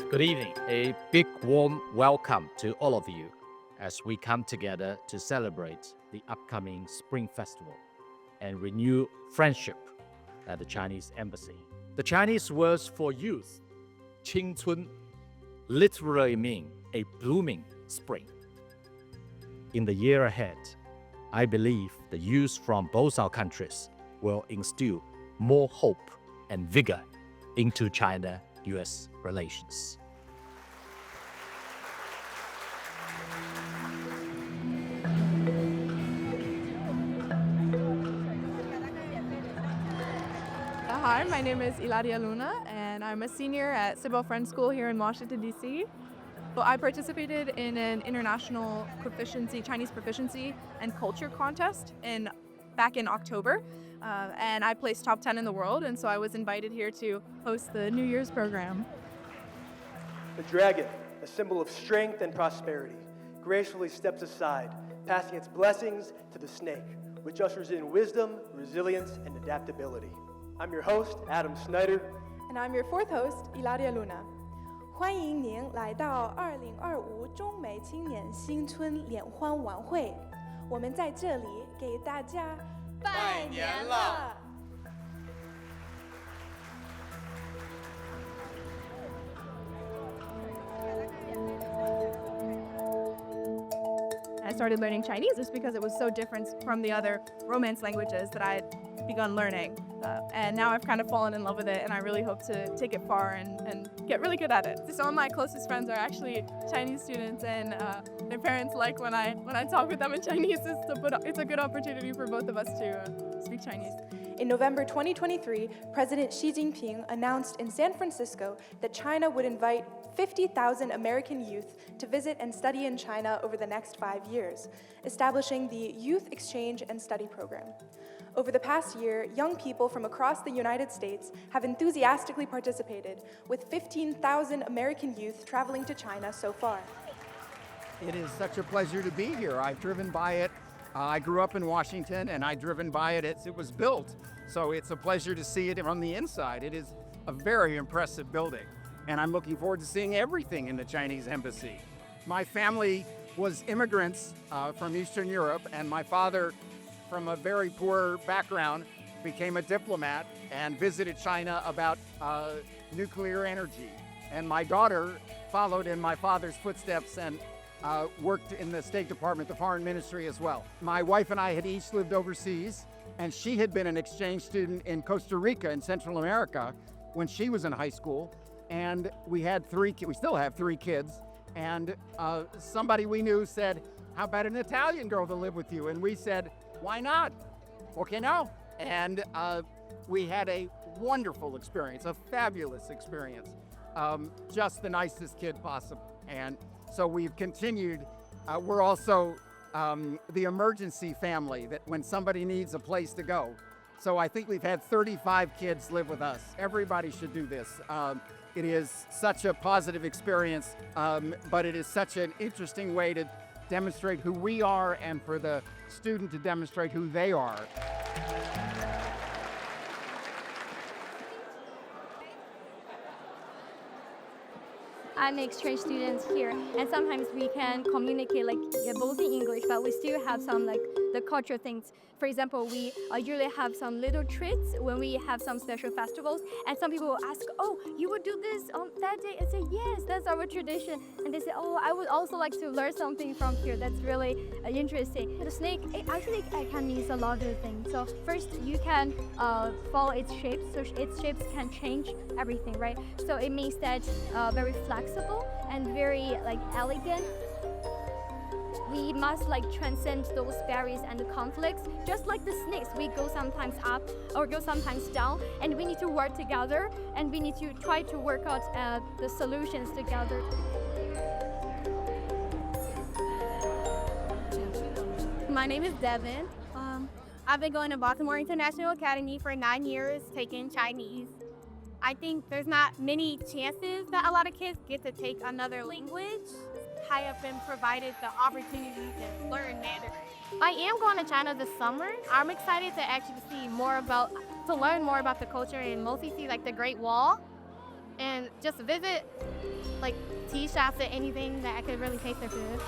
Good evening. A big warm welcome to all of you as we come together to celebrate the upcoming Spring Festival and renew friendship at the Chinese Embassy. The Chinese words for youth, 青春, literally mean a blooming spring. In the year ahead, I believe the youth from both our countries will instill more hope and vigor into China-US relations. Hi, my name is Ilaria Luna, and I'm a senior at Sybil Friends School here in Washington, D.C. Well, I participated in an international Chinese proficiency and culture contest back in October, and I placed top 10 in the world, and so I was invited here to host the New Year's program. The dragon, a symbol of strength and prosperity, gracefully steps aside, passing its blessings to the snake, which ushers in wisdom, resilience, and adaptability. I'm your host, Adam Snyder. And I'm your fourth host, Ilaria Luna. 欢迎您来到2025中美青年新春联欢晚会，我们在这里给大家拜年了。I started learning Chinese just because it was so different from the other Romance languages that I had begun learning. And now I've kind of fallen in love with it, and I really hope to take it far and get really good at it. Some of my closest friends are actually Chinese students, and their parents like when I talk with them in Chinese. It's a good opportunity for both of us to speak Chinese. In November 2023, President Xi Jinping announced in San Francisco that China would invite 50,000 American youth to visit and study in China over the next 5 years, establishing the Youth Exchange and Study Program. Over the past year, young people from across the United States have enthusiastically participated, with 15,000 American youth traveling to China so far. It is such a pleasure to be here. I've driven by it. I grew up in Washington, and I've driven by it as it was built. So it's a pleasure to see it from the inside. It is a very impressive building, and I'm looking forward to seeing everything in the Chinese embassy. My family was immigrants from Eastern Europe, and my father, from a very poor background, became a diplomat and visited China about nuclear energy. And my daughter followed in my father's footsteps and worked in the State Department, the Foreign Ministry as well. My wife and I had each lived overseas, and she had been an exchange student in Costa Rica in Central America when she was in high school. And we still have 3 kids. And somebody we knew said, "How about an Italian girl to live with you?" And we said, "Why not? Okay, no." And we had a wonderful experience, a fabulous experience. Just the nicest kid possible. And so we've continued. We're also the emergency family, that when somebody needs a place to go. So I think we've had 35 kids live with us. Everybody should do this. It is such a positive experience, but it is such an interesting way to demonstrate who we are and for the student to demonstrate who they are. I'm an exchange student here, and sometimes we can communicate both in English, but we still have some the cultural things. For example, we usually have some little treats when we have some special festivals, and some people will ask, "Oh, you would do this on that day?" I say, "Yes, that's our tradition." And they say, "Oh, I would also like to learn something from here. That's really interesting." The snake, it can mean a lot of things. So first, you can follow its shapes, so its shapes can change everything, right? So it means that very flexible and very elegant. We must transcend those barriers and the conflicts. Just like the snakes, we go sometimes up or go sometimes down, and we need to work together, and we need to try to work out the solutions together. My name is Devin. I've been going to Baltimore International Academy for 9 years, taking Chinese. I think there's not many chances that a lot of kids get to take another language. I have been provided the opportunity to learn Mandarin. I am going to China this summer. I'm excited to actually learn more about the culture and mostly see the Great Wall. and just visit like tea shops or anything that I could really taste their food.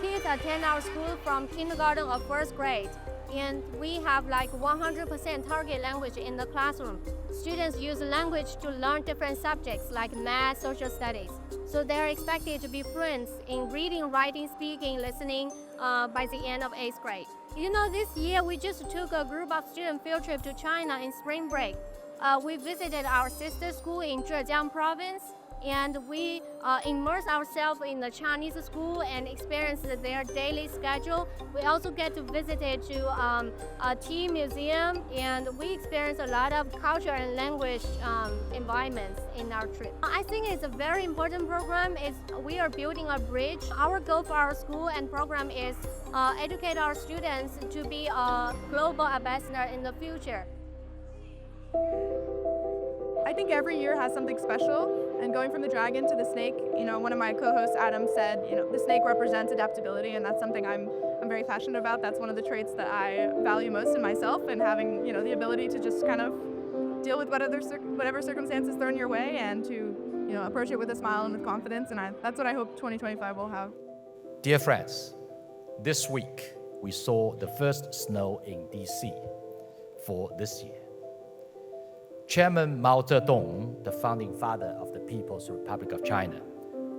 Kids attend our school from kindergarten or first grade, and we have like 100% target language in the classroom. Students use language to learn different subjects like math, social studies. So they're expected to be fluent in reading, writing, speaking, listening by the end of 8th grade. You know, this year we just took a group of student field trip to China in spring break. We visited our sister school in Zhejiang province, and we immerse ourselves in the Chinese school and experience their daily schedule. We also get to visit to a tea museum, and we experience a lot of culture and language environments in our trip. I think it's a very important program. We are building a bridge. Our goal for our school and program is educate our students to be a global ambassador in the future. I think every year has something special, and going from the dragon to the snake, you know, one of my co-hosts, Adam, said, you know, the snake represents adaptability, and that's something I'm very passionate about. That's one of the traits that I value most in myself, and having, you know, the ability to just kind of deal with whatever circumstances thrown your way, and to, you know, approach it with a smile and with confidence, and that's what I hope 2025 will have. Dear friends, this week we saw the first snow in DC for this year. Chairman Mao Zedong, the founding father of the People's Republic of China,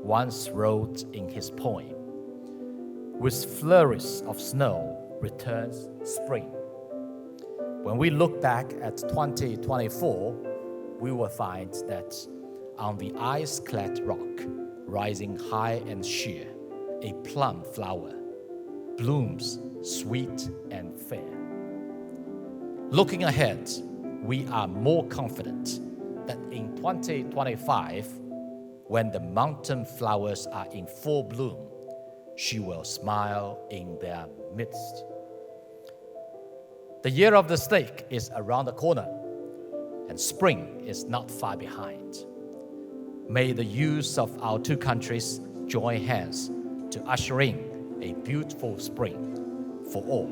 once wrote in his poem, "With flurries of snow returns spring." When we look back at 2024, we will find that on the ice-clad rock, rising high and sheer, a plum flower blooms sweet and fair. Looking ahead, we are more confident that in 2025, when the mountain flowers are in full bloom, she will smile in their midst. The year of the snake is around the corner, and spring is not far behind. May the youth of our two countries join hands to usher in a beautiful spring for all.